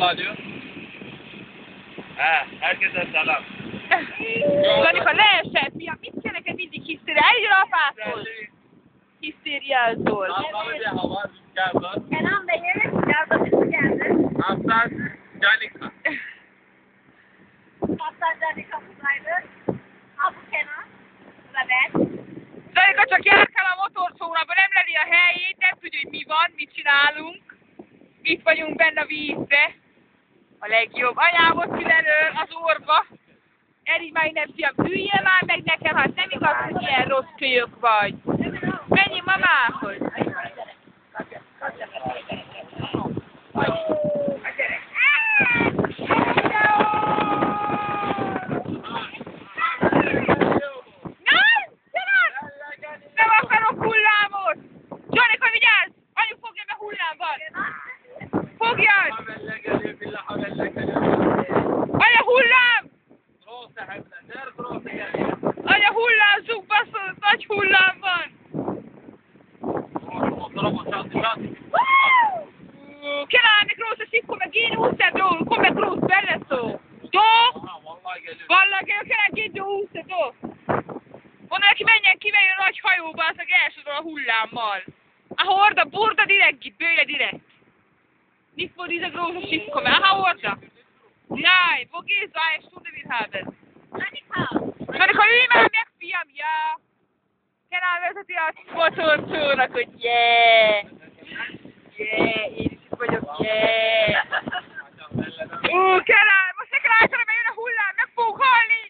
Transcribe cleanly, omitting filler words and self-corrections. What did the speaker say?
Valláció. Herkese selam. Danika, leesett, fiam, mit kell neked mindig hisztéria? Eljön apától! Hisztériázol. Havalı bir hava, rüzgarlar. Kenan Bey'e yardım geldi. Aslan Canika. Hasan Canika buradaydı. Abu Kenan. Bu da ben. Danika csak járkál a motorszónapba, nem leli a helyét, nem tudja, hogy mi van, mit csinálunk. Itt vagyunk benne a vízbe. A legjobb. Anyámot kilelől az orba. Eri már innen, fiam, üljél már meg nekem, hát nem igaz, hogy ilyen rossz kölyök vagy. Menjünk mamához. Nem akarok hullámot! Janika, vigyázz! Anyu, fogja, mert hullám van! Fogjad! Anya, hullám! Anya, hullázzunk, baszol, nagy hullám van! Kenan, nekrosa si come ginuse, do, come cruz, belle so. Do? Vallahi, Kenan, ginuse, do. Mondom neki, menjen ki, menjen a nagy hajóba, az meg elsodor a hullámmal. Aha, orda, burda direkt, bője direkt. Nicht vor dieser großen Schiff kommen. Aha, orda. Nein, wo gehst du? Eine Stunde wird haben. Janika, ülj már meg, fiam, ja. Kenan vezeti a motorcsónak, hogy yeah. Yeah, én is itt vagyok, yeah. Kenan, most ne kell állítani, mert jön a hullám, meg fogok halni.